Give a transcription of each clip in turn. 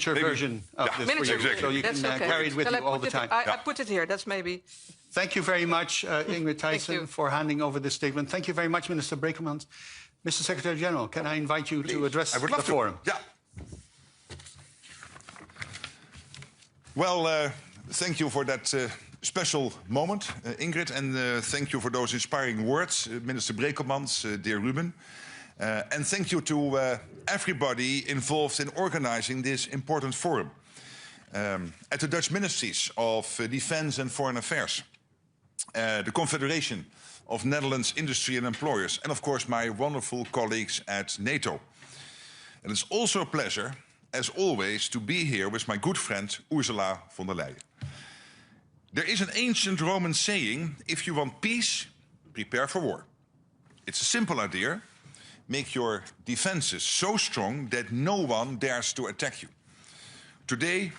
version of this for you, exactly. so you can carry it with you all the time. I put it here. That's maybe. Thank you very much, Ingrid Thijssen, for handing over this statement. Thank you very much, Minister Brekelmans. Mr. Secretary-General, can I invite you to address the forum? Yeah. Well, thank you for that special moment, Ingrid, and thank you for those inspiring words, Minister Brekelmans, dear Ruben. And thank you to everybody involved in organizing this important forum at the Dutch Ministries of Defence and Foreign Affairs, the Confederation of Netherlands Industry and Employers, and of course my wonderful colleagues at NATO. And it's also a pleasure, as always, to be here with my good friend Ursula von der Leyen. There is an ancient Roman saying, if you want peace, prepare for war. It's a simple idea. Make your defenses so strong that no one dares to attack you. Today,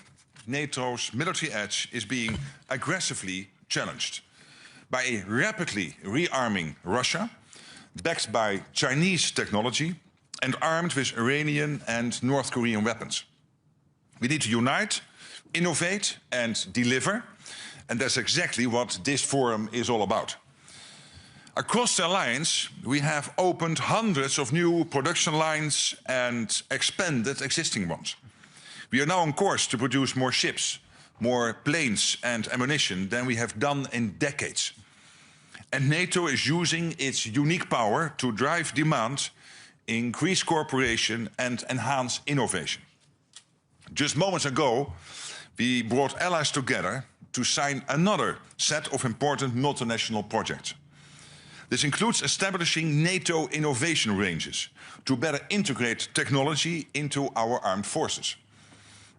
NATO's military edge is being aggressively challenged by a rapidly rearming Russia, backed by Chinese technology and armed with Iranian and North Korean weapons. We need to unite, innovate and deliver, and that's exactly what this forum is all about. Across the alliance, we have opened hundreds of new production lines and expanded existing ones. We are now on course to produce more ships, more planes and ammunition than we have done in decades. And NATO is using its unique power to drive demand, increase cooperation and enhance innovation. Just moments ago, we brought allies together to sign another set of important multinational projects. This includes establishing NATO innovation ranges to better integrate technology into our armed forces.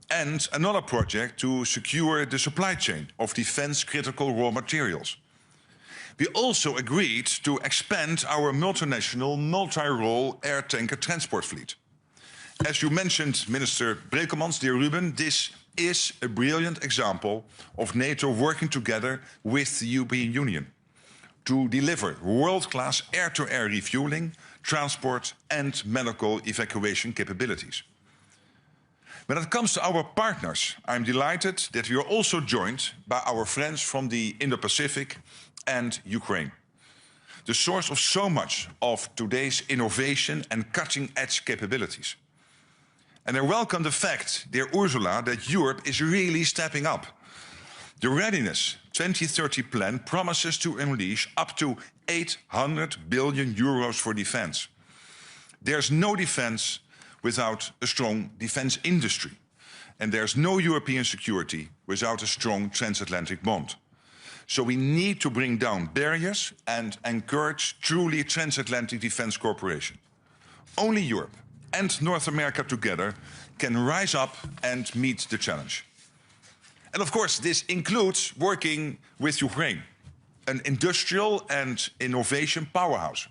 And another project to secure the supply chain of defense-critical raw materials. We also agreed to expand our multinational, multi-role air tanker transport fleet. As you mentioned, Minister Brekelmans, dear Ruben, this is a brilliant example of NATO working together with the European Union to deliver world-class air-to-air refueling, transport and medical evacuation capabilities. When it comes to our partners, I'm delighted that we are also joined by our friends from the Indo-Pacific and Ukraine, the source of so much of today's innovation and cutting-edge capabilities. And I welcome the fact, dear Ursula, that Europe is really stepping up. The Readiness 2030 plan promises to unleash up to 800 billion euros for defense. There's no defense without a strong defense industry. And there's no European security without a strong transatlantic bond. So we need to bring down barriers and encourage truly transatlantic defense cooperation. Only Europe and North America together can rise up and meet the challenge. And of course, this includes working with Ukraine, an industrial and innovation powerhouse.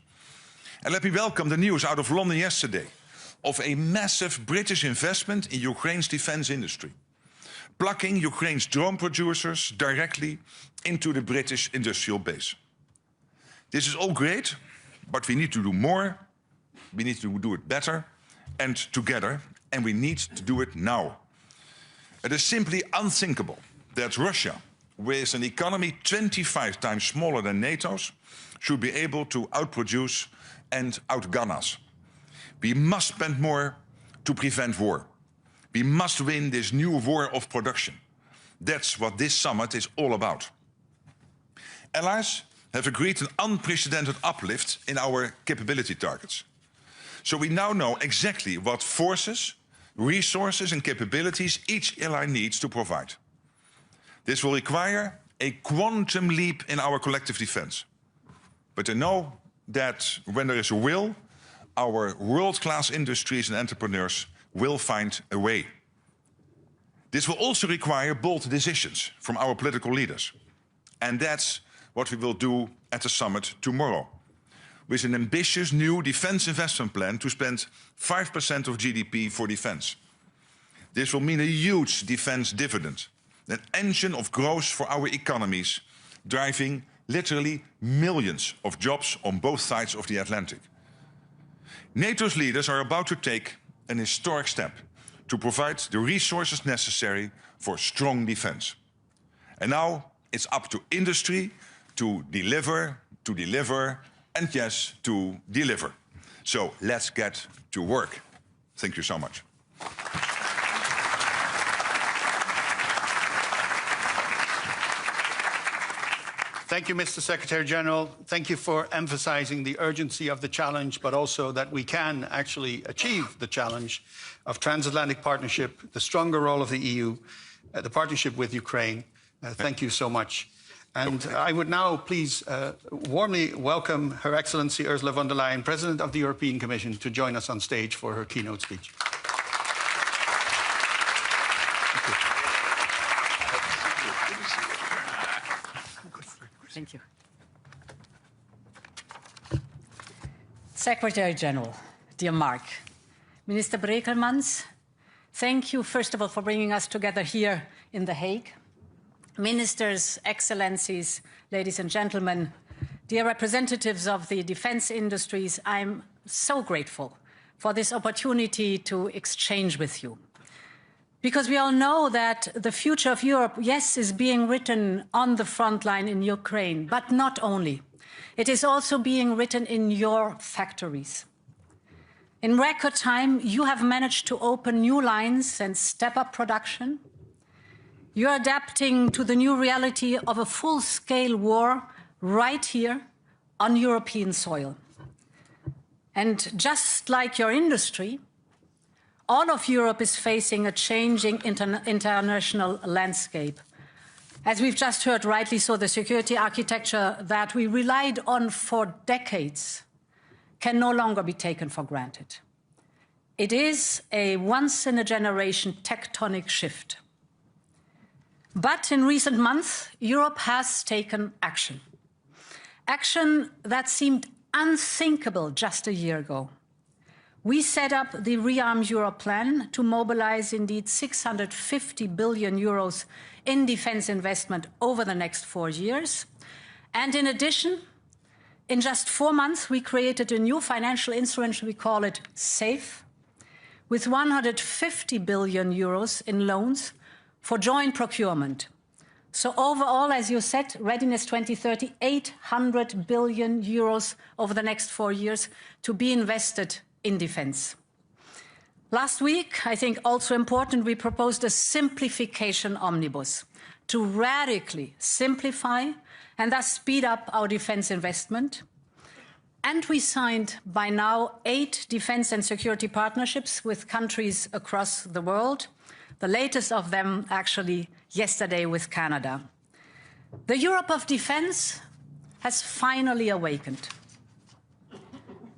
And let me welcome the news out of London yesterday of a massive British investment in Ukraine's defense industry, plugging Ukraine's drone producers directly into the British industrial base. This is all great, but we need to do more, we need to do it better and together, and we need to do it now. It is simply unthinkable that Russia, with an economy 25 times smaller than NATO's, should be able to outproduce and outgun us. We must spend more to prevent war. We must win this new war of production. That's what this summit is all about. Allies have agreed an unprecedented uplift in our capability targets. So we now know exactly what forces, resources and capabilities each ally needs to provide. This will require a quantum leap in our collective defense. But I know that when there is a will, our world-class industries and entrepreneurs will find a way. This will also require bold decisions from our political leaders. And that's what we will do at the summit tomorrow, with an ambitious new defense investment plan to spend 5% of GDP for defense. This will mean a huge defense dividend, an engine of growth for our economies, driving literally millions of jobs on both sides of the Atlantic. NATO's leaders are about to take an historic step to provide the resources necessary for strong defense. And now it's up to industry to deliver, and yes, to deliver. So let's get to work. Thank you so much. Thank you, Mr. Secretary-General. Thank you for emphasizing the urgency of the challenge, but also that we can actually achieve the challenge of transatlantic partnership, the stronger role of the EU, the partnership with Ukraine. Thank you so much. And I would now please warmly welcome Her Excellency Ursula von der Leyen, President of the European Commission, to join us on stage for her keynote speech. Thank you. Secretary General, dear Mark, Minister Brekelmans, thank you, first of all, for bringing us together here in The Hague. Ministers, Excellencies, ladies and gentlemen, dear representatives of the defense industries, I'm so grateful for this opportunity to exchange with you. Because we all know that the future of Europe, yes, is being written on the front line in Ukraine, but not only. It is also being written in your factories. In record time, you have managed to open new lines and step up production. You're adapting to the new reality of a full-scale war right here on European soil. And just like your industry, all of Europe is facing a changing international landscape. As we've just heard, rightly so, the security architecture that we relied on for decades can no longer be taken for granted. It is a once-in-a-generation tectonic shift. But in recent months, Europe has taken action. Action that seemed unthinkable just a year ago. We set up the Rearm Europe plan to mobilize indeed 650 billion euros in defense investment over the next 4 years. And in addition, in just 4 months, we created a new financial instrument, we call it SAFE, with 150 billion euros in loans for joint procurement. So overall, as you said, Readiness 2030, 800 billion euros over the next 4 years to be invested in defense. Last week, I think also important, we proposed a simplification omnibus to radically simplify and thus speed up our defense investment. And we signed by now 8 defense and security partnerships with countries across the world, the latest of them actually yesterday with Canada. The Europe of defense has finally awakened.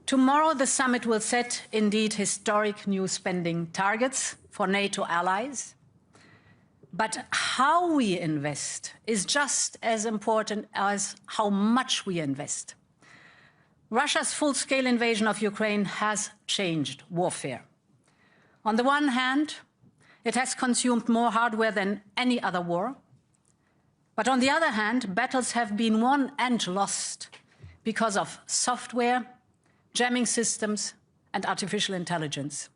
Tomorrow, the summit will set, indeed, historic new spending targets for NATO allies. But how we invest is just as important as how much we invest. Russia's full-scale invasion of Ukraine has changed warfare. On the one hand, it has consumed more hardware than any other war. But on the other hand, battles have been won and lost because of software, jamming systems, and artificial intelligence.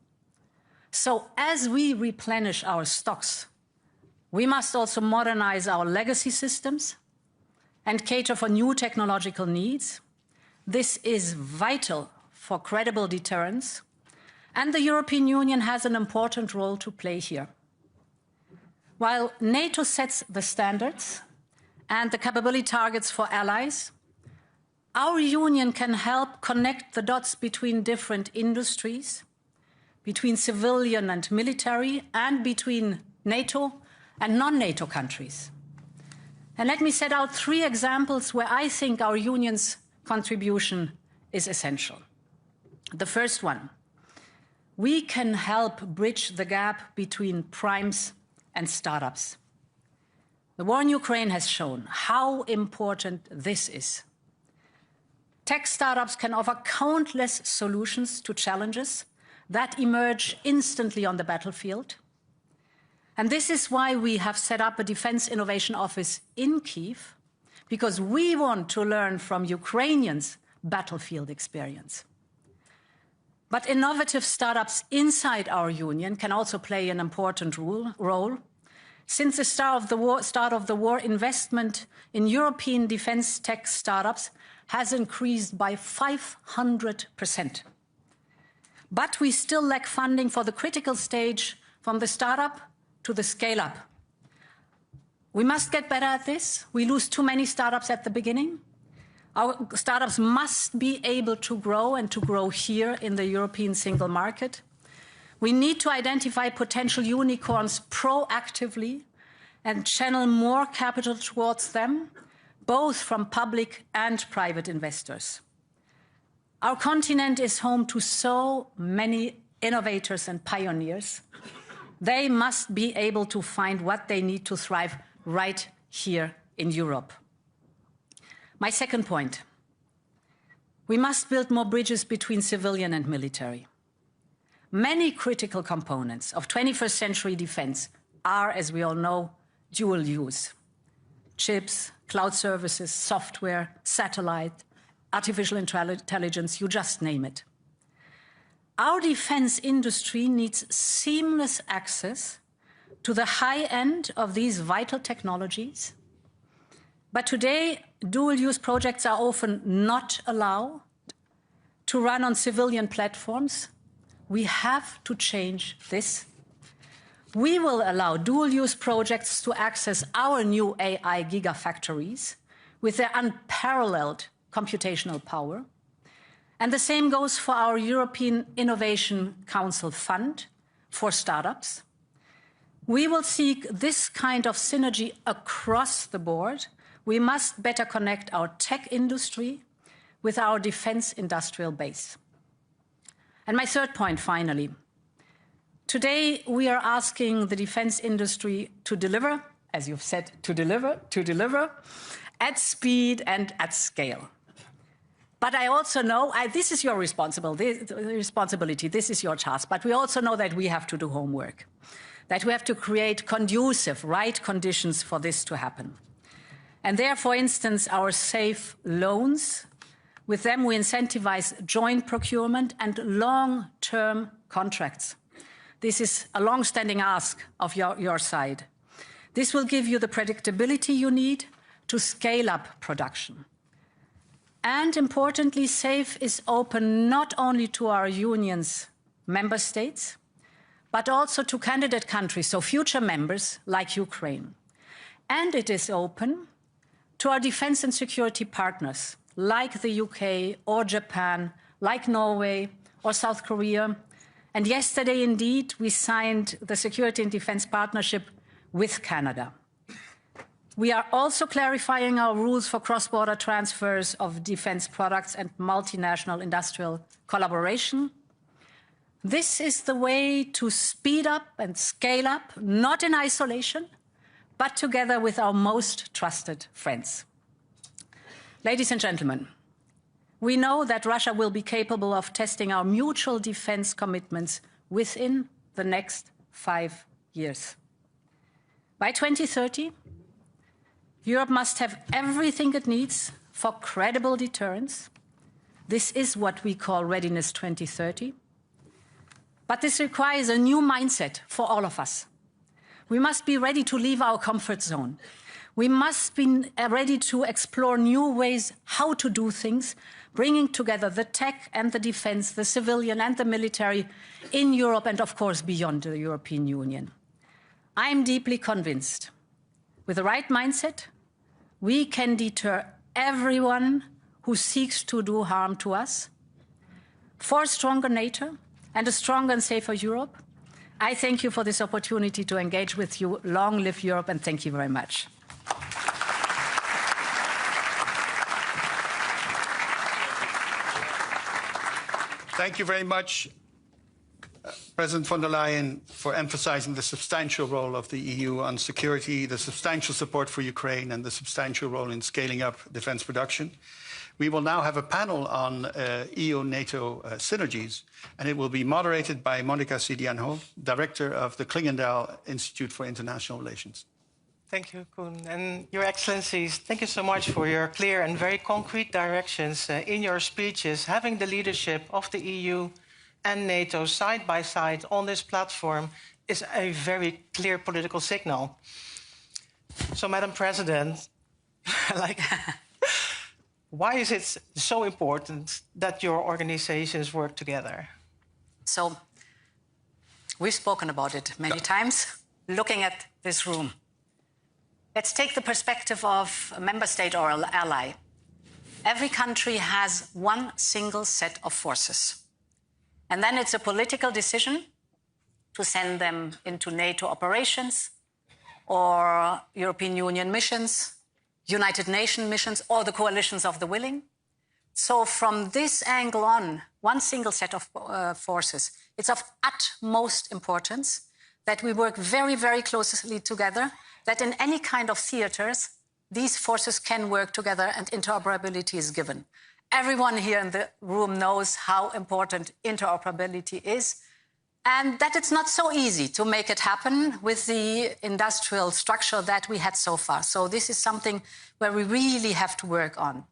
So as we replenish our stocks, we must also modernize our legacy systems and cater for new technological needs. This is vital for credible deterrence, and the European Union has an important role to play here. While NATO sets the standards and the capability targets for allies, our union can help connect the dots between different industries, between civilian and military, and between NATO and non-NATO countries. And let me set out 3 examples where I think our union's contribution is essential. The first one, we can help bridge the gap between primes and startups. The war in Ukraine has shown how important this is. Tech startups can offer countless solutions to challenges that emerge instantly on the battlefield. And this is why we have set up a Defense Innovation Office in Kyiv, because we want to learn from Ukrainians' battlefield experience. But innovative startups inside our union can also play an important role. Since the start of the war, investment in European defense tech startups has increased by 500%. But we still lack funding for the critical stage from the startup to the scale-up. We must get better at this. We lose too many startups at the beginning. Our startups must be able to grow and to grow here in the European single market. We need to identify potential unicorns proactively and channel more capital towards them, both from public and private investors. Our continent is home to so many innovators and pioneers. They must be able to find what they need to thrive right here in Europe. My second point, we must build more bridges between civilian and military. Many critical components of 21st century defense are, as we all know, dual use. Chips, cloud services, software, satellite, artificial intelligence, you just name it. Our defense industry needs seamless access to the high end of these vital technologies. But today, dual-use projects are often not allowed to run on civilian platforms. We have to change this. We will allow dual-use projects to access our new AI gigafactories with their unparalleled computational power. And the same goes for our European Innovation Council Fund for startups. We will seek this kind of synergy across the board. We must better connect our tech industry with our defense industrial base. And my third point, finally. Today, we are asking the defense industry to deliver, as you've said, to deliver at speed and at scale. But I also know, this is your responsibility, this is your task, but we also know that we have to do homework, that we have to create conducive, right conditions for this to happen. And there, for instance, our safe loans, with them we incentivize joint procurement and long-term contracts. This is a long-standing ask of your side. This will give you the predictability you need to scale up production. And importantly, SAFE is open not only to our union's member states, but also to candidate countries, so future members like Ukraine. And it is open to our defense and security partners, like the UK or Japan, like Norway or South Korea. And yesterday, indeed, we signed the Security and Defense Partnership with Canada. We are also clarifying our rules for cross-border transfers of defense products and multinational industrial collaboration. This is the way to speed up and scale up, not in isolation, but together with our most trusted friends. Ladies and gentlemen, we know that Russia will be capable of testing our mutual defense commitments within the next 5 years. By 2030, Europe must have everything it needs for credible deterrence. This is what we call Readiness 2030. But this requires a new mindset for all of us. We must be ready to leave our comfort zone. We must be ready to explore new ways how to do things, bringing together the tech and the defense, the civilian and the military in Europe and, of course, beyond the European Union. I'm deeply convinced, with the right mindset, we can deter everyone who seeks to do harm to us. For a stronger NATO and a stronger and safer Europe, I thank you for this opportunity to engage with you. Long live Europe, and thank you very much. Thank you very much, President von der Leyen, for emphasizing the substantial role of the EU on security, the substantial support for Ukraine, and the substantial role in scaling up defense production. We will now have a panel on EU-NATO synergies, and it will be moderated by Monica Sidianho, Director of the Klingendahl Institute for International Relations. Thank you, Koen. And Your Excellencies, thank you so much for your clear and very concrete directions in your speeches, having the leadership of the EU and NATO side by side on this platform is a very clear political signal. So, Madam President, why is it so important that your organizations work together? So, we've spoken about it many times, looking at this room. Let's take the perspective of a member state or an ally. Every country has one single set of forces. And then it's a political decision to send them into NATO operations or European Union missions, United Nations missions, or the coalitions of the willing. So from this angle on, one single set of forces, it's of utmost importance that we work very, very closely together, that in any kind of theaters, these forces can work together and interoperability is given. Everyone here in the room knows how important interoperability is and that it's not so easy to make it happen with the industrial structure that we had so far. So this is something where we really have to work on.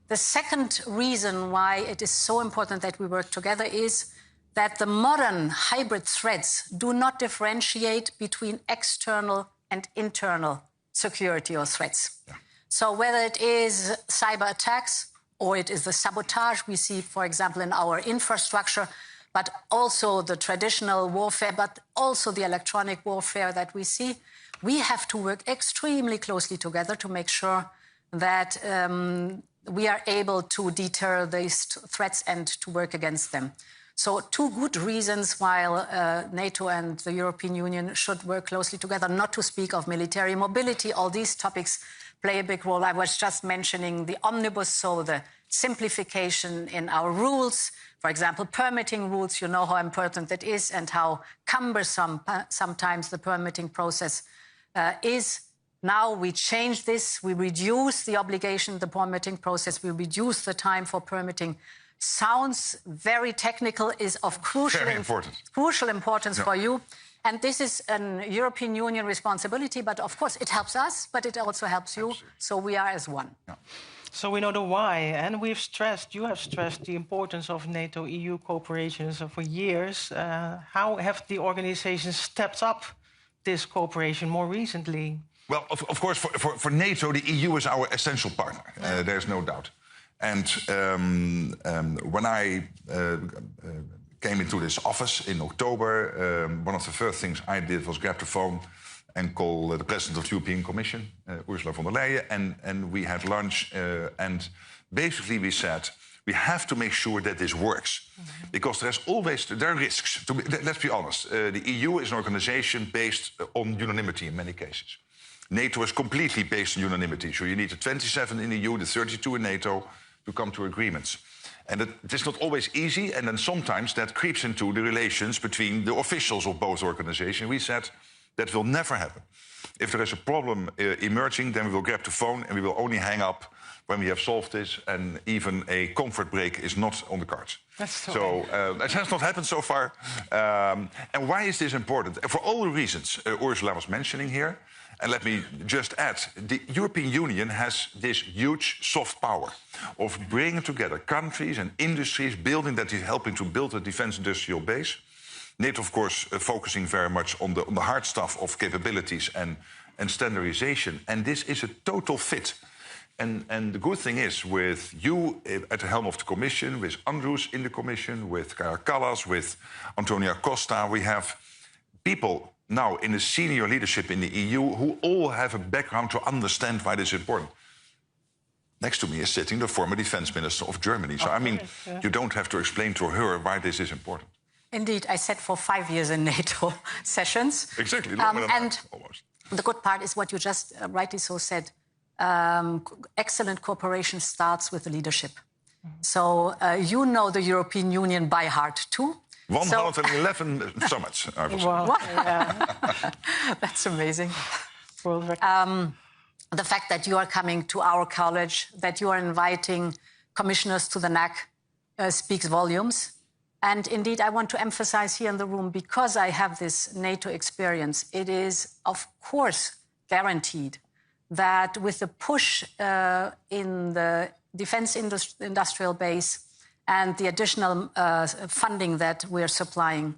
The second reason why it is so important that we work together is that the modern hybrid threats do not differentiate between external and internal security or threats. Yeah. So whether it is cyber attacks or it is the sabotage we see, for example, in our infrastructure, but also the traditional warfare, but also the electronic warfare that we see, we have to work extremely closely together to make sure that we are able to deter these threats and to work against them. So two good reasons why NATO and the European Union should work closely together, not to speak of military mobility. All these topics play a big role. I was just mentioning the omnibus, so the simplification in our rules. For example, permitting rules, you know how important that is and how cumbersome sometimes the permitting process is. Now we change this, we reduce the obligation, the permitting process, we reduce the time for permitting. Sounds very technical, is of crucial importance for you. And this is a European Union responsibility, but of course it helps us, but it also helps you. Absolutely. So we are as one. Yeah. So we know the why, and you have stressed the importance of NATO-EU cooperation for years. How have the organizations stepped up this cooperation more recently? Well, of course, for NATO, the EU is our essential partner. There's no doubt. And when I came into this office in October, one of the first things I did was grab the phone and call the President of the European Commission, Ursula von der Leyen, and we had lunch. And basically we said, we have to make sure that this works. Mm-hmm. Because there are risks. Let's be honest. The EU is an organization based on unanimity in many cases. NATO is completely based on unanimity. So you need the 27 in the EU, the 32 in NATO, to come to agreements. And it is not always easy, and then sometimes that creeps into the relations between the officials of both organizations. We said that will never happen. If there is a problem emerging, then we will grab the phone and we will only hang up when we have solved this, and even a comfort break is not on the cards. So that has not happened so far. And why is this important? For all the reasons Ursula was mentioning here. And let me just add, the European Union has this huge soft power of bringing together countries and industries, helping to build a defense industrial base. NATO, of course, focusing very much on the hard stuff of capabilities and standardization. And this is a total fit. And the good thing is, with you at the helm of the Commission, with Andrus in the Commission, with Kaja Kallas, with Antonia Costa, we have people now in the senior leadership in the EU who all have a background to understand why this is important. Next to me is sitting the former defense minister of Germany. So, I mean, you don't have to explain to her why this is important. Indeed, I sat for 5 years in NATO sessions. Exactly, and almost. The good part is what you just rightly so said. Excellent cooperation starts with the leadership. Mm-hmm. So you know the European Union by heart too. 111 summits. Wow. Yeah. That's amazing. The fact that you are coming to our college, that you are inviting commissioners to the NAC speaks volumes. And indeed, I want to emphasize here in the room, because I have this NATO experience, it is, of course, guaranteed that with the push in the defense industrial base and the additional funding that we're supplying,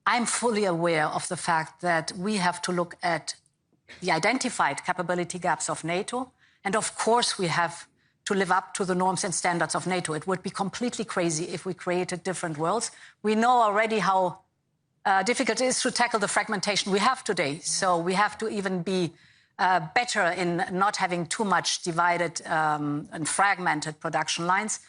I'm fully aware of the fact that we have to look at the identified capability gaps of NATO, and of course we have to live up to the norms and standards of NATO. It would be completely crazy if we created different worlds. We know already how difficult it is to tackle the fragmentation we have today. So we have to even be better in not having too much divided and fragmented production lines.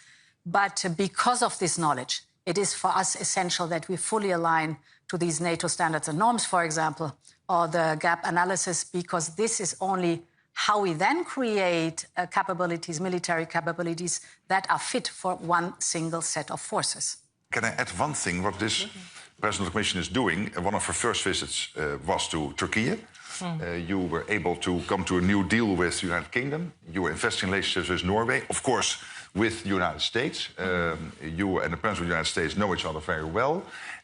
But because of this knowledge, it is for us essential that we fully align to these NATO standards and norms, for example, or the gap analysis, because this is only how we then create capabilities, military capabilities, that are fit for one single set of forces. Can I add one thing? What this President of the Commission is doing, one of her first visits was to Turkey. You were able to come to a new deal with the United Kingdom. You were investing in relationships with Norway, of course, with the United States. You and the President of the United States know each other very well.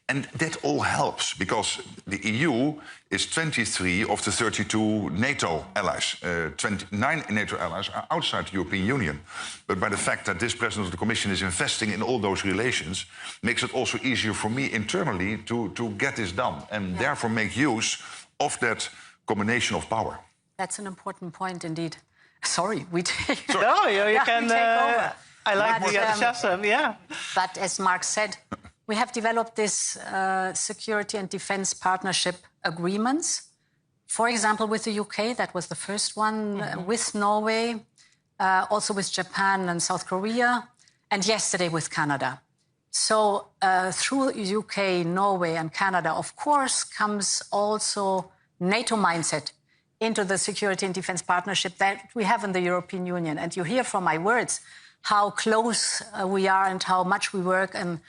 And that all helps, because the EU is 23 of the 32 NATO allies. 29 NATO allies are outside the European Union. But by the fact that this President of the Commission is investing in all those relations, makes it also easier for me internally to get this done, and therefore make use of that combination of power. That's an important point indeed. Sorry, we take... Sorry. No, you can... we take over. I like the enthusiasm, But as Mark said, we have developed this security and defense partnership agreements. For example, with the UK, that was the first one, with Norway, also with Japan and South Korea, and yesterday with Canada. So through UK, Norway and Canada, of course, comes also NATO mindset into the security and defense partnership that we have in the European Union. And you hear from my words how close we are and how much we work and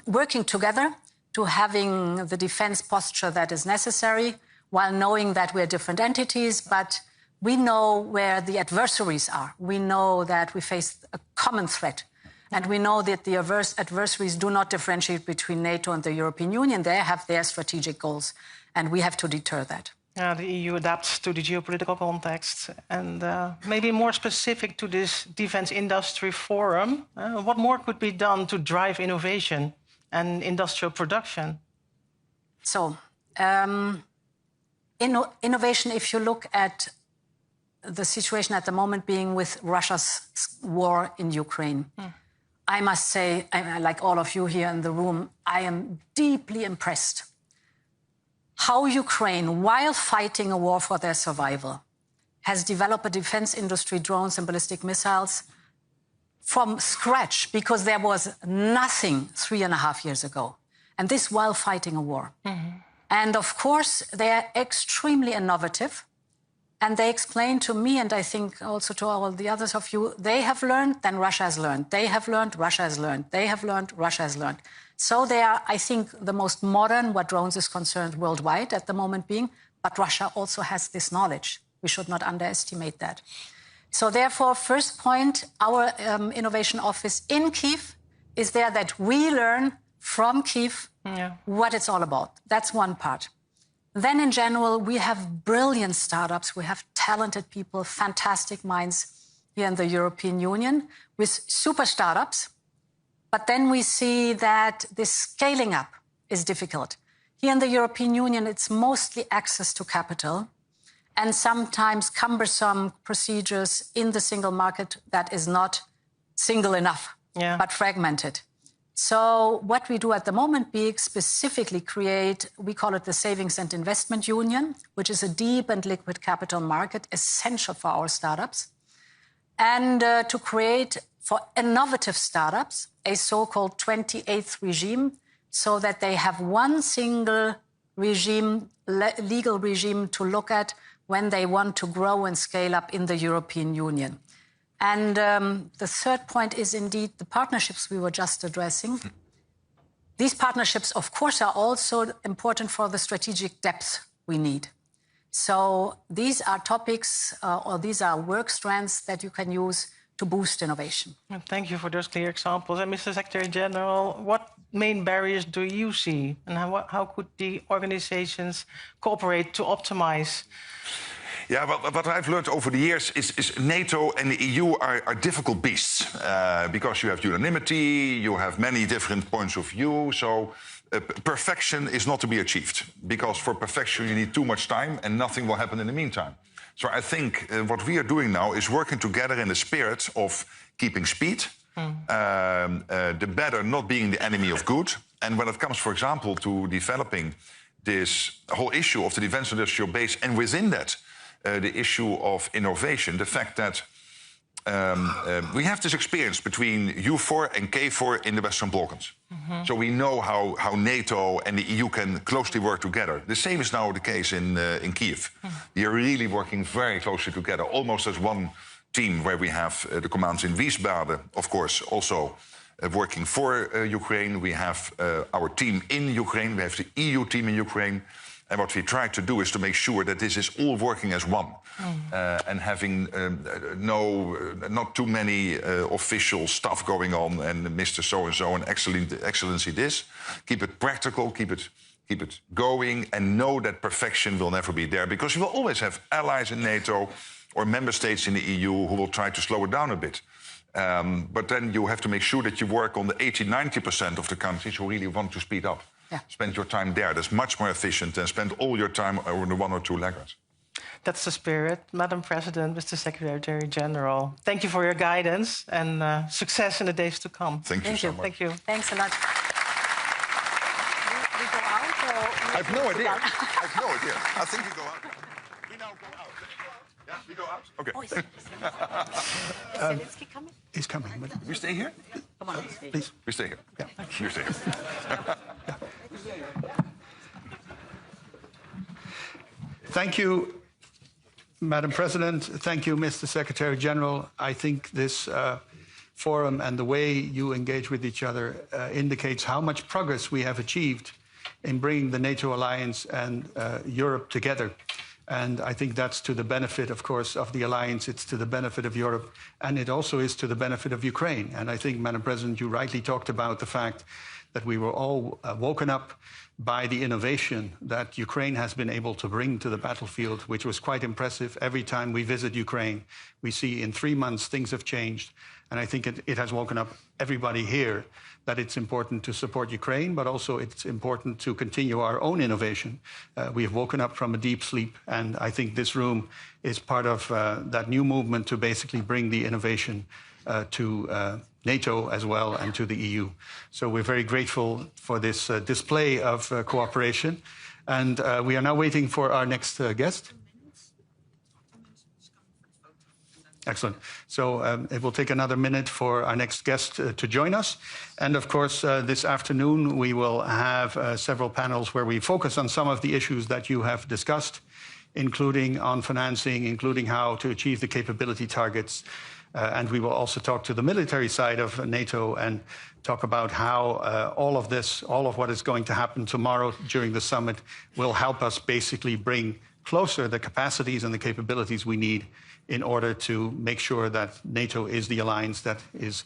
working together to having the defense posture that is necessary, while knowing that we're different entities, but we know where the adversaries are. We know that we face a common threat. And we know that the adversaries do not differentiate between NATO and the European Union. They have their strategic goals, and we have to deter that. The EU adapts to the geopolitical context. And maybe more specific to this Defence Industry Forum, what more could be done to drive innovation and industrial production? So, innovation, if you look at the situation at the moment being with Russia's war in Ukraine, I must say, like all of you here in the room, I am deeply impressed how Ukraine, while fighting a war for their survival, has developed a defense industry, drones and ballistic missiles from scratch, because there was nothing 3.5 years ago. And this while fighting a war. And of course, they are extremely innovative. And they explain to me, and I think also to all the others of you, they have learned, then Russia has learned. They have learned, Russia has learned. They have learned, Russia has learned. So they are, I think, the most modern, what drones is concerned, worldwide at the moment being. But Russia also has this knowledge. We should not underestimate that. So therefore, first point, our innovation office in Kyiv is there that we learn from Kyiv what it's all about. That's one part. Then in general, we have brilliant startups. We have talented people, fantastic minds here in the European Union with super startups. But then we see that this scaling up is difficult. Here in the European Union, it's mostly access to capital and sometimes cumbersome procedures in the single market that is not single enough, but fragmented. So what we do at the moment, big specifically create, we call it the Savings and Investment Union, which is a deep and liquid capital market essential for our startups. And to create for innovative startups a so-called 28th regime, so that they have one single regime, legal regime to look at when they want to grow and scale up in the European Union. And the third point is indeed the partnerships we were just addressing. These partnerships, of course, are also important for the strategic depth we need. So these are topics or these are work strands that you can use to boost innovation. Thank you for those clear examples. And Mr. Secretary General, what main barriers do you see? And how could the organizations cooperate to optimize? Yeah, well, what I've learned over the years is NATO and the EU are difficult beasts because you have unanimity, you have many different points of view. So perfection is not to be achieved because for perfection you need too much time and nothing will happen in the meantime. So I think what we are doing now is working together in the spirit of keeping speed, the better not being the enemy of good. And when it comes, for example, to developing this whole issue of the defense industrial base, and within that, the issue of innovation, the fact that we have this experience between U4 and K4 in the Western Balkans. So we know how NATO and the EU can closely work together. The same is now the case in Kiev. We are really working very closely together, almost as one team, where we have the commands in Wiesbaden, of course, also working for Ukraine. We have our team in Ukraine. We have the EU team in Ukraine. And what we try to do is to make sure that this is all working as one. And having not too many official stuff going on and Mr. So-and-so and excellency this. Keep it practical, keep it going, and know that perfection will never be there, because you will always have allies in NATO or member states in the EU who will try to slow it down a bit. But then you have to make sure that you work on the 80–90% of the countries who really want to speed up. Yeah. Spend your time there. That's much more efficient than spend all your time on the one or two laggards. That's the spirit. Madam President, Mr. Secretary General, thank you for your guidance and success in the days to come. Thank you so much. Thank you. Thanks a lot. We go out, or I have no idea. I have no idea. I think we go out. We now go out. Yeah, we go out? Okay. Oh, is Zelensky coming? He's coming. We stay here? Come on, please. We stay here. Yeah. You stay here. Thank you, Madam President. Thank you, Mr. Secretary General. I think this forum and the way you engage with each other indicates how much progress we have achieved in bringing the NATO alliance and Europe together. And I think that's to the benefit, of course, of the alliance. It's to the benefit of Europe, and it also is to the benefit of Ukraine. And I think, Madam President, you rightly talked about the fact that we were all woken up by the innovation that Ukraine has been able to bring to the battlefield, which was quite impressive. Every time we visit Ukraine, we see in 3 months things have changed. And I think it has woken up everybody here that it's important to support Ukraine, but also it's important to continue our own innovation. We have woken up from a deep sleep, and I think this room is part of that new movement to basically bring the innovation to NATO as well and to the EU. So we're very grateful for this display of cooperation. And we are now waiting for our next guest. Excellent. So it will take another minute for our next guest to join us. And of course, this afternoon, we will have several panels where we focus on some of the issues that you have discussed, including on financing, including how to achieve the capability targets. And we will also talk to the military side of NATO and talk about how all of this, all of what is going to happen tomorrow during the summit will help us basically bring closer the capacities and the capabilities we need in order to make sure that NATO is the alliance that is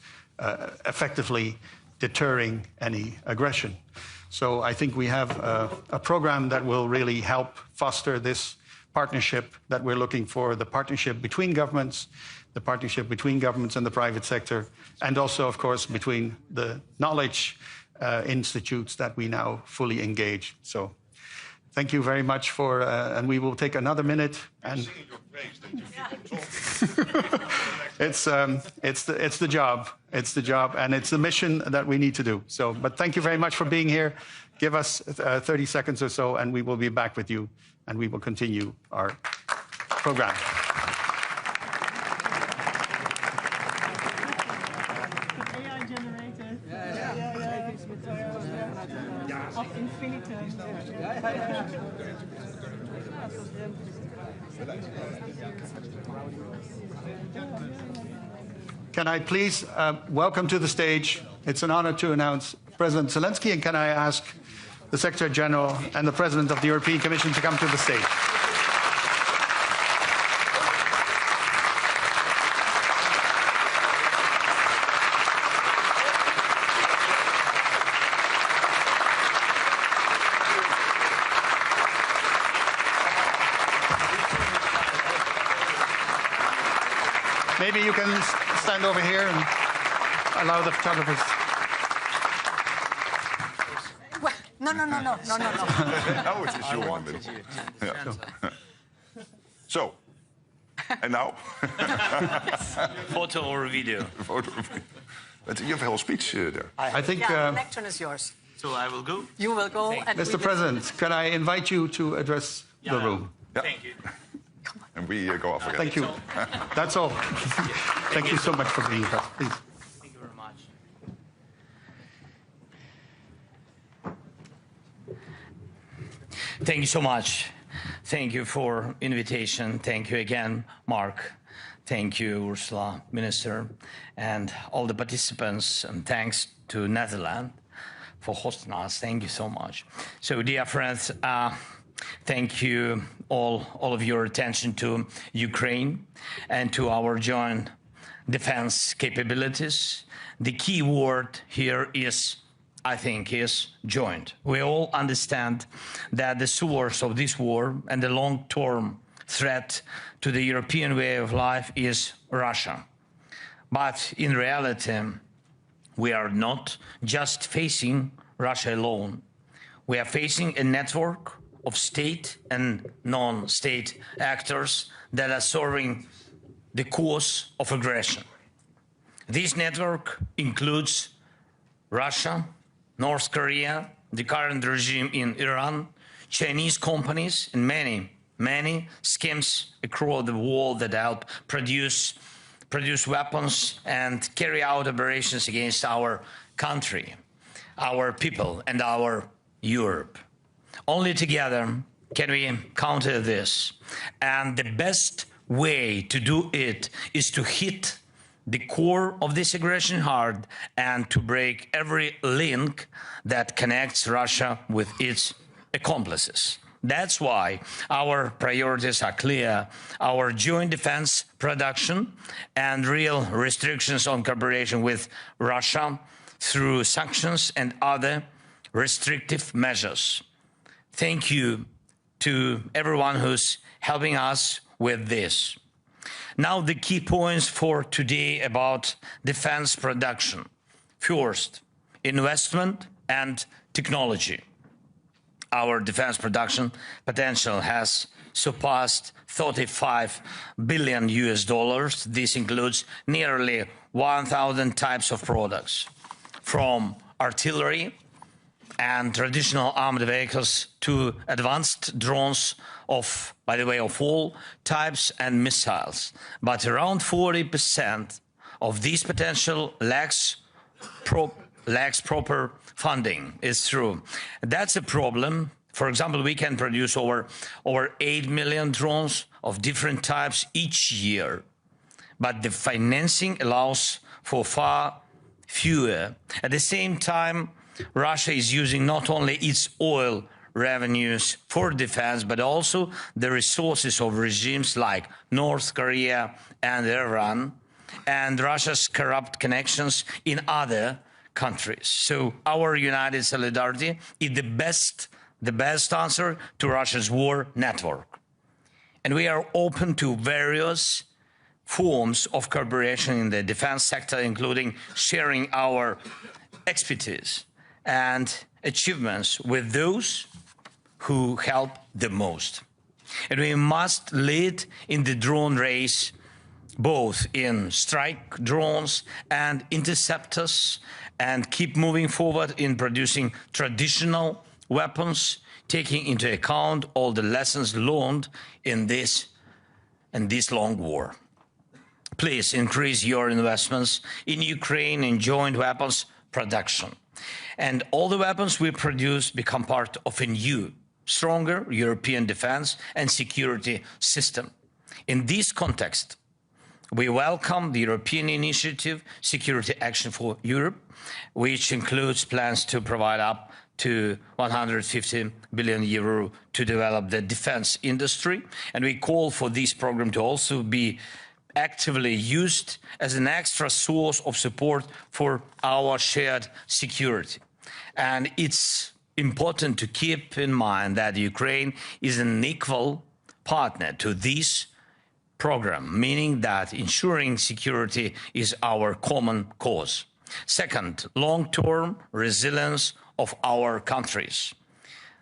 effectively deterring any aggression. So I think we have a program that will really help foster this partnership that we're looking for, the partnership between governments, the partnership between governments and the private sector, and also, of course, between the knowledge institutes that we now fully engage. So thank you very much for, and we will take another minute. And it's the job. It's the job, and it's the mission that we need to do. So, but thank you very much for being here. Give us 30 seconds or so, and we will be back with you, and we will continue our program. Can I please welcome to the stage, it's an honor to announce President Zelensky, and can I ask the Secretary General and the President of the European Commission to come to the stage. Maybe you can stand over here and allow the photographers. No. Now it's a show in the middle. Yeah. So, and now? Photo or video? Photo. But you have a whole speech there. I think, the lectern is yours. So I will go? You will go. And Mr. President, can I invite you to address the room? Yeah. Thank you. And we go off again. Thank you. That's all. Thank you so much for being here. Please. Thank you very much. Thank you so much. Thank you for invitation. Thank you again, Mark. Thank you, Ursula, Minister, and all the participants. And thanks to Netherlands for hosting us. Thank you so much. So, dear friends, thank you all of your attention to Ukraine and to our joint defense capabilities. The key word here is, I think, is joint. We all understand that the source of this war and the long-term threat to the European way of life is Russia. But in reality, we are not just facing Russia alone. We are facing a network of state and non-state actors that are serving the cause of aggression. This network includes Russia, North Korea, the current regime in Iran, Chinese companies, and many schemes across the world that help produce weapons and carry out operations against our country, our people, and our Europe. Only together can we counter this. And the best way to do it is to hit the core of this aggression hard and to break every link that connects Russia with its accomplices. That's why our priorities are clear: our joint defense production and real restrictions on cooperation with Russia through sanctions and other restrictive measures. Thank you to everyone who's helping us with this. Now, the key points for today about defense production. First, investment and technology. Our defense production potential has surpassed $35 billion. This includes nearly 1,000 types of products, from artillery and traditional armed vehicles to advanced drones of, by the way, of all types and missiles. But around 40% of this potential lacks proper funding. It's true. That's a problem. For example, we can produce over 8 million drones of different types each year, but the financing allows for far fewer. At the same time, Russia is using not only its oil revenues for defense, but also the resources of regimes like North Korea and Iran, and Russia's corrupt connections in other countries. So our united solidarity is the best answer to Russia's war network. And we are open to various forms of cooperation in the defense sector, including sharing our expertise and achievements with those who help the most. And we must lead in the drone race, both in strike drones and interceptors, and keep moving forward in producing traditional weapons, taking into account all the lessons learned in this long war. Please increase your investments in Ukraine in joint weapons production. And all the weapons we produce become part of a new, stronger European defense and security system. In this context, we welcome the European initiative, Security Action for Europe, which includes plans to provide up to 150 billion euro to develop the defense industry. And we call for this program to also be actively used as an extra source of support for our shared security. And it's important to keep in mind that Ukraine is an equal partner to this program, meaning that ensuring security is our common cause. Second, long-term resilience of our countries.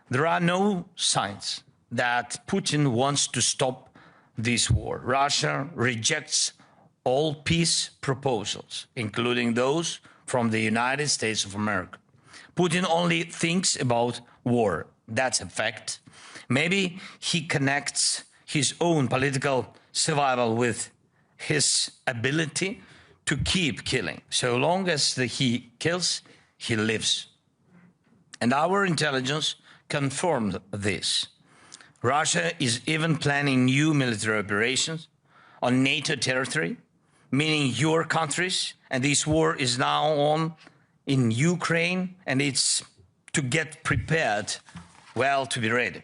There are no signs that Putin wants to stop this war. Russia rejects all peace proposals, including those from the United States of America. Putin only thinks about war. That's a fact. Maybe he connects his own political survival with his ability to keep killing. So long as he kills, he lives. And our intelligence confirmed this. Russia is even planning new military operations on NATO territory, meaning your countries, and this war is now on in Ukraine, and it's to get prepared, well, to be ready.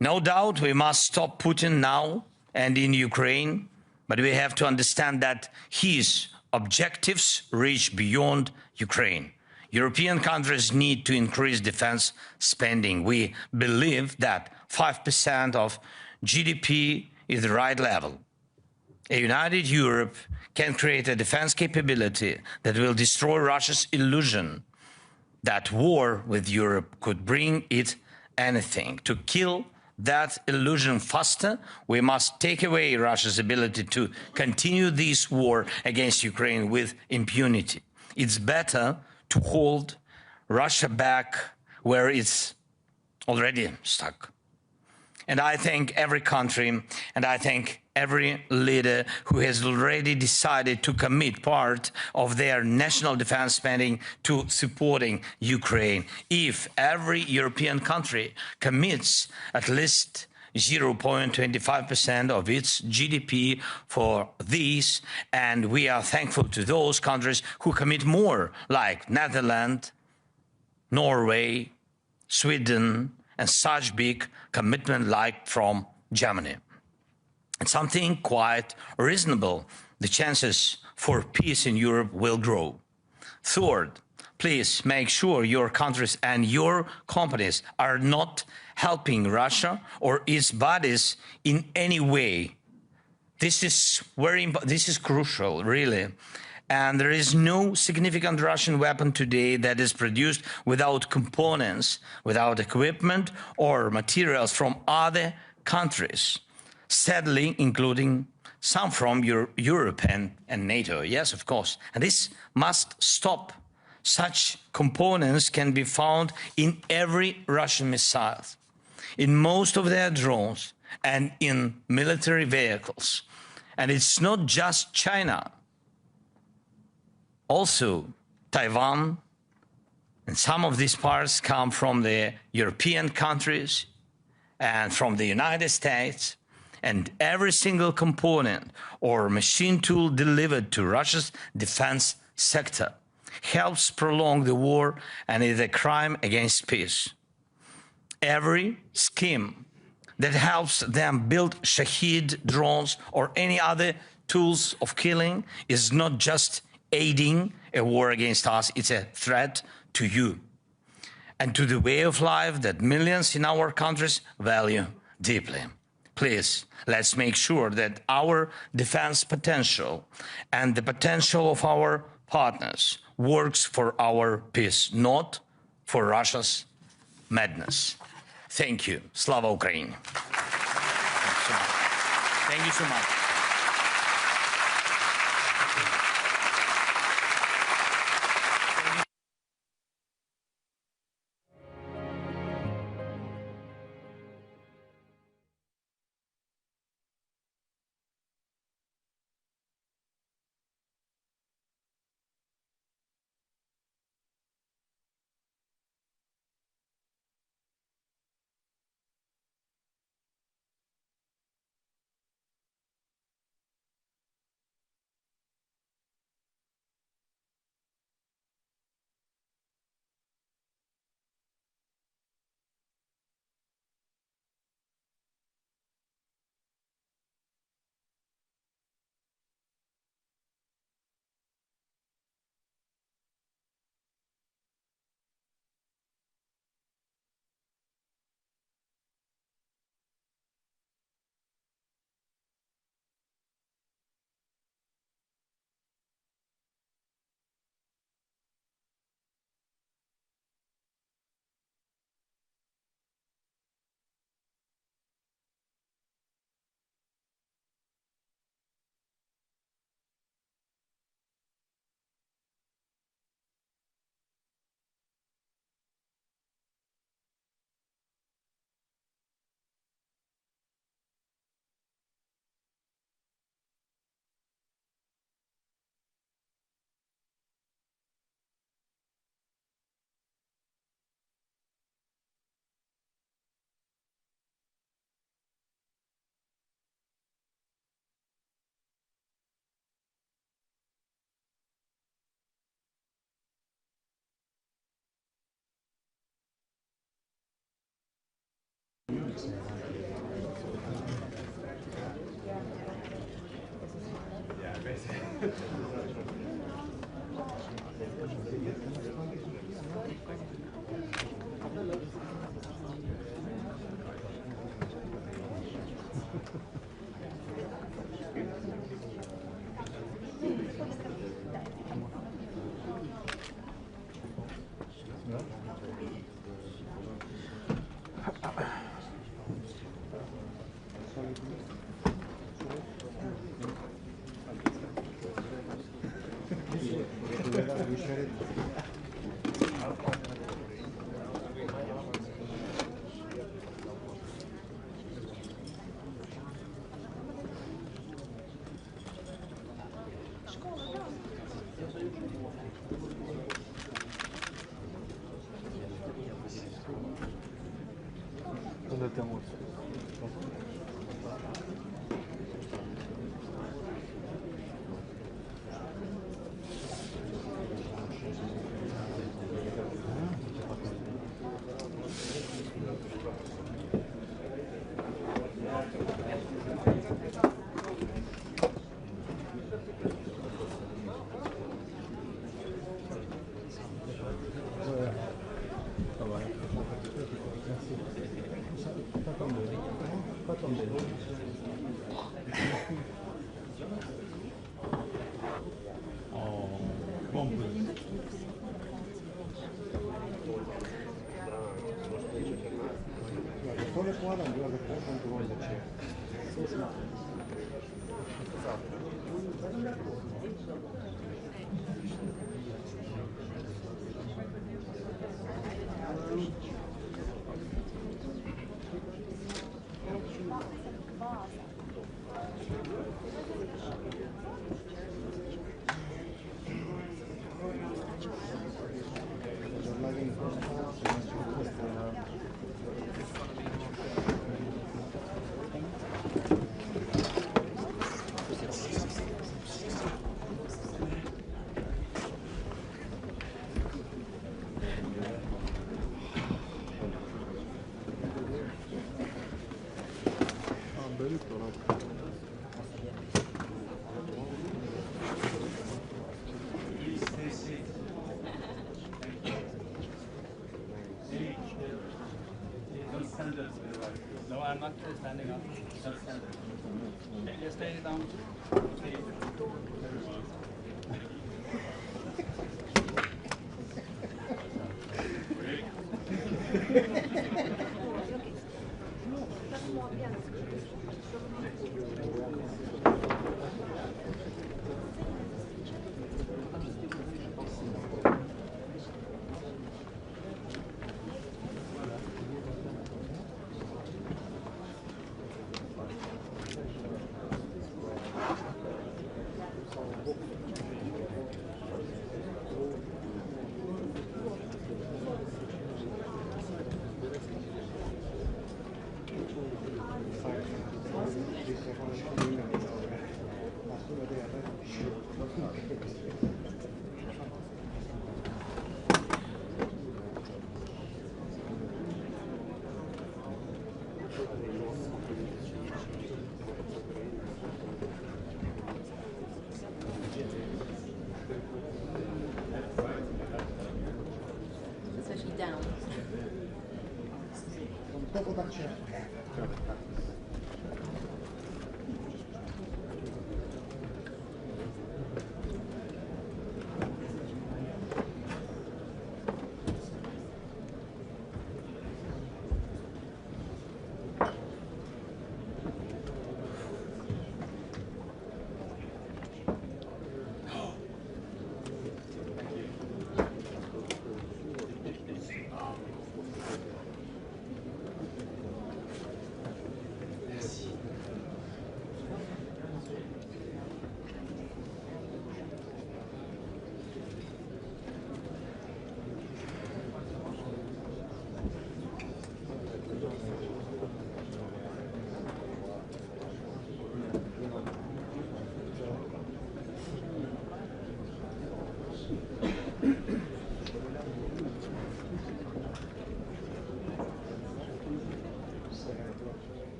No doubt we must stop Putin now and in Ukraine, but we have to understand that his objectives reach beyond Ukraine. European countries need to increase defense spending. We believe that 5% of GDP is the right level. A united Europe can create a defense capability that will destroy Russia's illusion that war with Europe could bring it anything. To kill that illusion faster, we must take away Russia's ability to continue this war against Ukraine with impunity. It's better to hold Russia back where it's already stuck. And I thank every country, and I thank every leader who has already decided to commit part of their national defense spending to supporting Ukraine. If every European country commits at least 0.25% of its GDP for these, and we are thankful to those countries who commit more, like Netherlands, Norway, Sweden, and such big commitment like from Germany. And something quite reasonable, the chances for peace in Europe will grow. Third, please make sure your countries and your companies are not helping Russia or its bodies in any way. This is this is crucial, really. And there is no significant Russian weapon today that is produced without components, without equipment or materials from other countries, sadly, including some from Europe and NATO. Yes, of course. And this must stop. Such components can be found in every Russian missile, in most of their drones, and in military vehicles. And it's not just China. Also, Taiwan and some of these parts come from the European countries and from the United States, and every single component or machine tool delivered to Russia's defense sector helps prolong the war and is a crime against peace. Every scheme that helps them build Shahed drones or any other tools of killing is not just aiding a war against us, it's a threat to you and to the way of life that millions in our countries value deeply. Please, let's make sure that our defense potential and the potential of our partners works for our peace, not for Russia's madness. Thank you. Slava Ukraini. Thank you so much. No, I'm not standing up. Just stand up. Just stay down.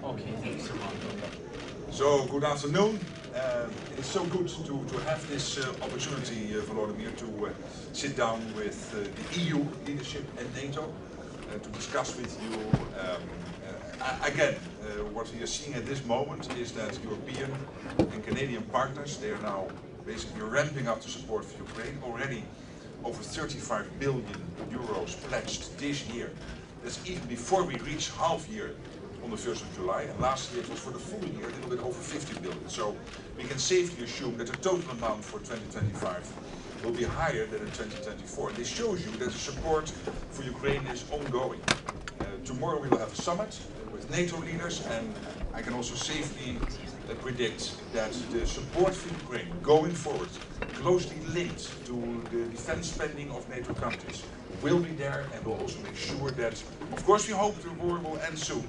Okay, thank you so much. So, good afternoon. It's so good to have this opportunity, Volodymyr, to sit down with the EU leadership and NATO to discuss with you. Again, what we are seeing at this moment is that European and Canadian partners, they are now basically ramping up the support for Ukraine. Already over 35 billion euros pledged this year. That's even before we reach half year on the 1st of July, and last year it was for the full year, a little bit over 50 billion. So we can safely assume that the total amount for 2025 will be higher than in 2024. This shows you that the support for Ukraine is ongoing. Tomorrow we will have a summit with NATO leaders, and I can also safely predict that the support for Ukraine going forward, closely linked to the defense spending of NATO countries, will be there, and will also make sure that, of course we hope the war will end soon.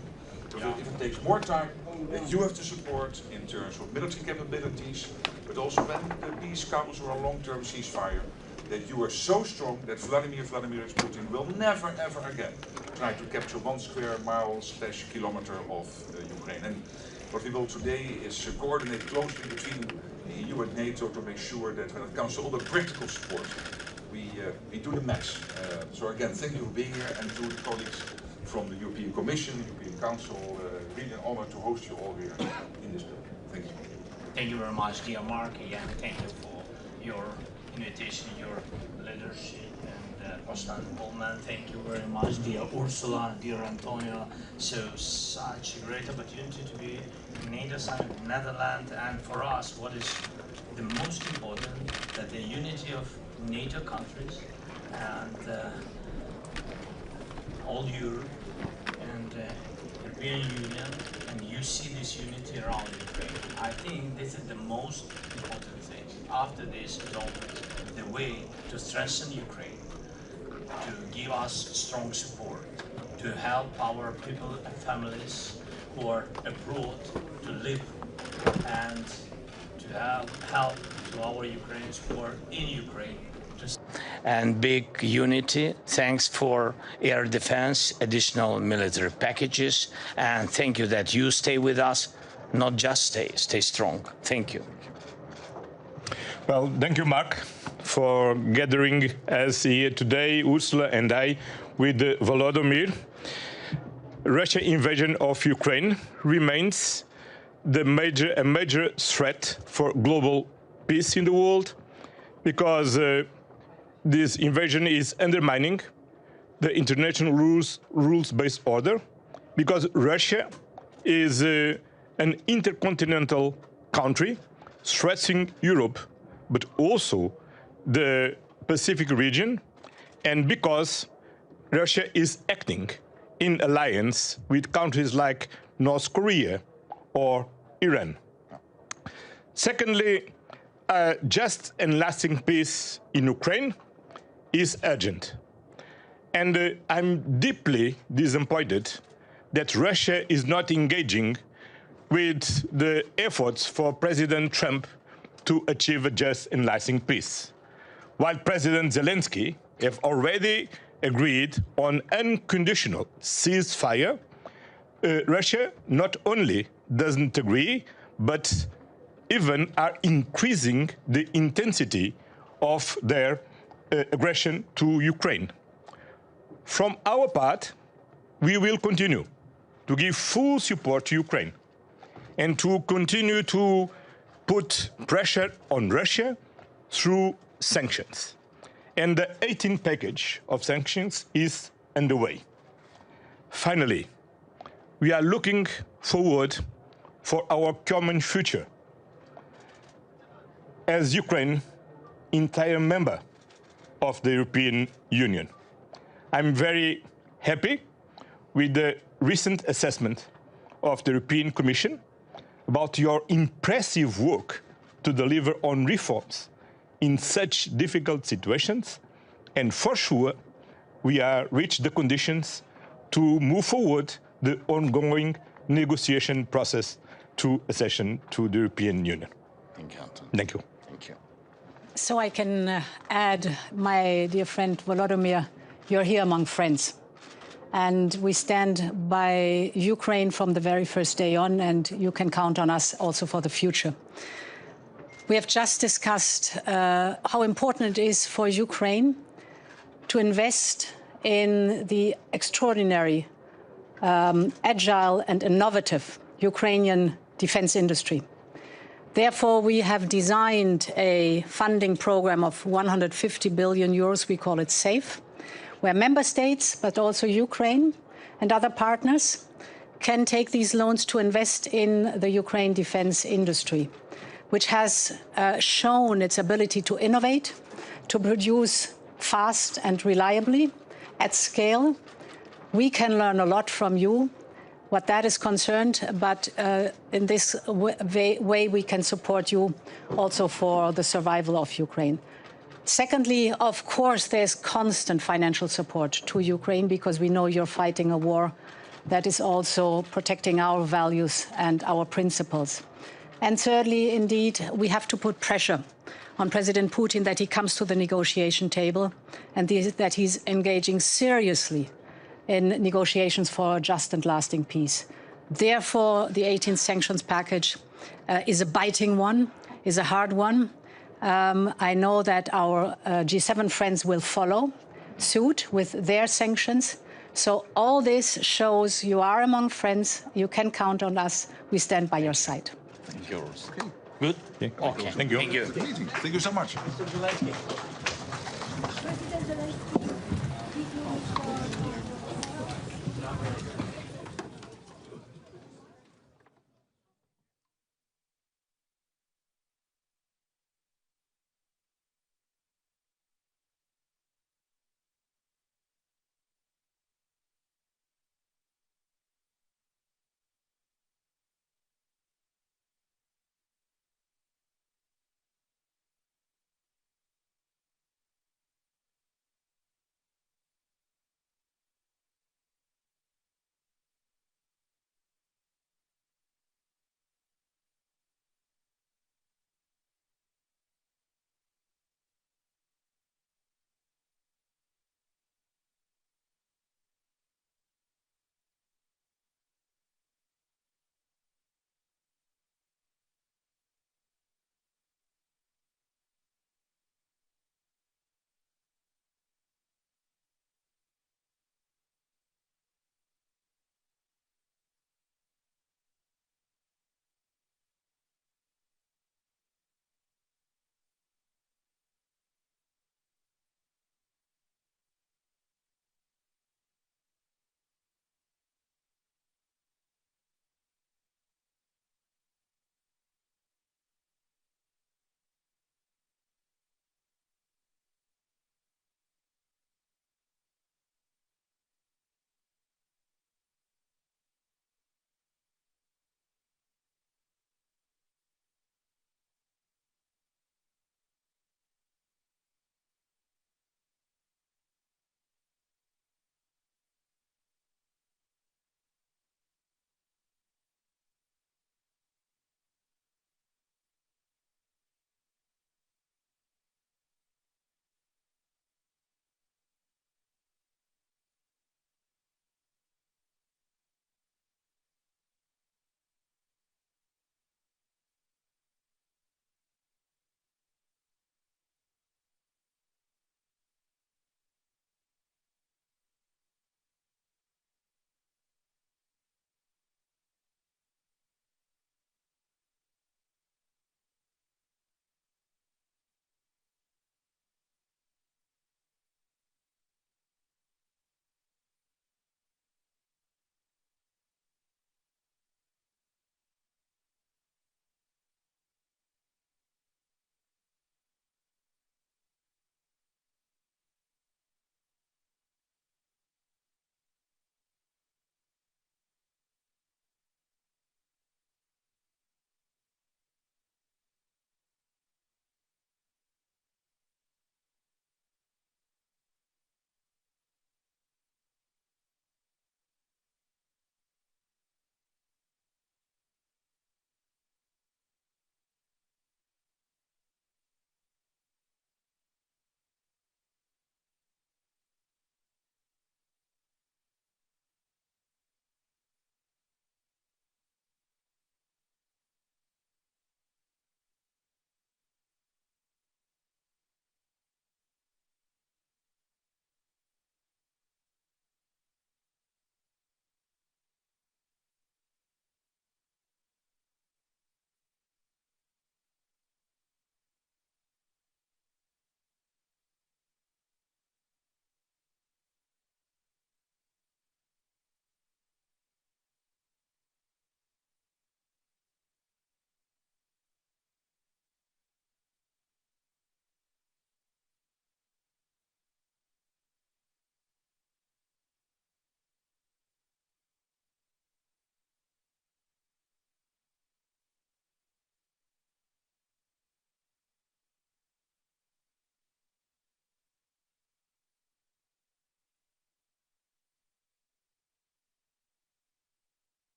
If it takes more time, that you have to support in terms of military capabilities, but also when the peace comes or a long-term ceasefire, that you are so strong that Vladimir Putin will never ever again try to capture 1 square mile/kilometer of Ukraine. And what we will today is coordinate closely between the EU and NATO to make sure that when it comes to all the practical support, we do the max. So again, thank you for being here, and to the colleagues from the European Commission, European Council, really an honor to host you all here in this building. Thank you. Thank you very much, dear Mark. Again, thank you for your invitation, your leadership, and Constant Coleman. Thank you very much, dear Ursula, dear Antonio. So such a great opportunity to be in NATO summit in Netherlands, and for us, what is the most important, that the unity of NATO countries and all Europe and European Union, and you see this unity around Ukraine. I think this is the most important thing. After this is always the way to strengthen Ukraine, to give us strong support, to help our people and families who are abroad to live, and to help to our Ukrainians who are in Ukraine. And big unity. Thanks for air defense, additional military packages, and thank you that you stay with us. Not just stay strong. Thank you. Well, thank you, Mark, for gathering us here today, Ursula and I, with Volodymyr. Russian invasion of Ukraine remains a major threat for global peace in the world, because this invasion is undermining the international rules-based order, because Russia is an intercontinental country threatening Europe, but also the Pacific region, and because Russia is acting in alliance with countries like North Korea or Iran. Secondly, a just and lasting peace in Ukraine is urgent. And I'm deeply disappointed that Russia is not engaging with the efforts for President Trump to achieve a just and lasting peace. While President Zelensky have already agreed on unconditional ceasefire, Russia not only doesn't agree, but even are increasing the intensity of their aggression to Ukraine. From our part, we will continue to give full support to Ukraine and to continue to put pressure on Russia through sanctions. And the 18th package of sanctions is underway. Finally, we are looking forward for our common future as Ukraine, entire member of the European Union. I'm very happy with the recent assessment of the European Commission about your impressive work to deliver on reforms in such difficult situations, and for sure we are reached the conditions to move forward the ongoing negotiation process to accession to the European Union. Thank you, Anton. Thank you. Thank you. So I can add, my dear friend Volodymyr, you're here among friends. and we stand by Ukraine from the very first day on, and you can count on us also for the future. We have just discussed how important it is for Ukraine to invest in the extraordinary, agile and innovative Ukrainian defense industry. Therefore, we have designed a funding program of 150 billion euros, we call it SAFE, where member states, but also Ukraine and other partners, can take these loans to invest in the Ukraine defense industry, which has shown its ability to innovate, to produce fast and reliably at scale. We can learn a lot from you, what that is concerned, but in this way we can support you also for the survival of Ukraine. Secondly, of course, there's constant financial support to Ukraine because we know you're fighting a war that is also protecting our values and our principles. And thirdly, indeed, we have to put pressure on President Putin that he comes to the negotiation table and that he's engaging seriously in negotiations for a just and lasting peace. Therefore, the 18th sanctions package is a biting one, is a hard one. I know that our G7 friends will follow suit with their sanctions. So all this shows you are among friends. You can count on us. We stand by your side. Thank you. Okay. Good? Okay. Thank you. Thank you. Good meeting. Thank you so much.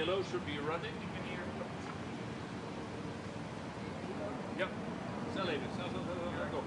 yellow should be running. Yep. Zellenskij. Go.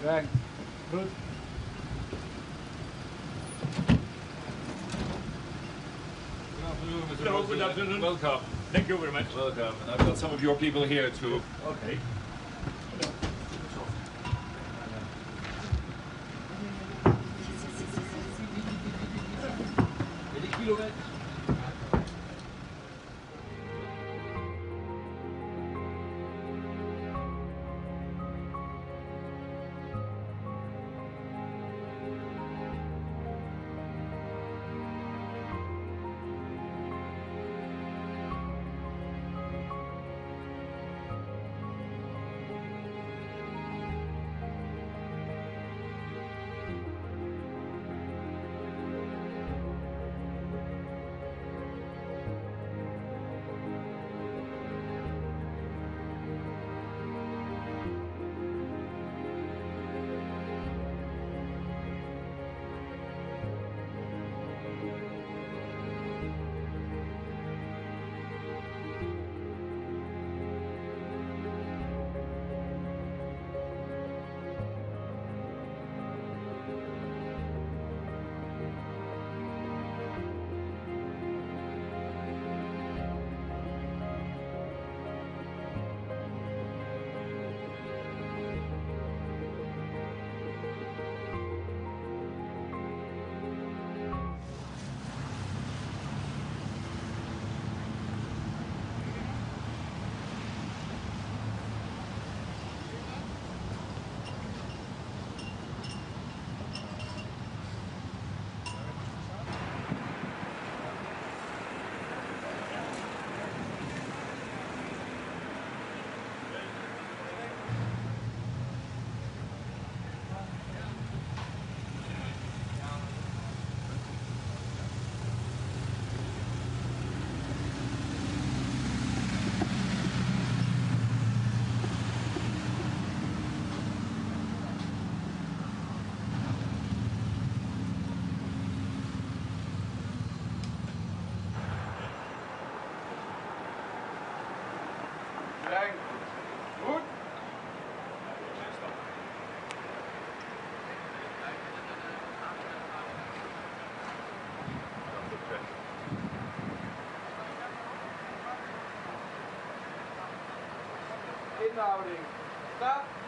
Thanks. Good. Hello, good afternoon. Welcome. Thank you very much. Welcome. And I've got some of your people here too. Okay. Inhouding. Stop.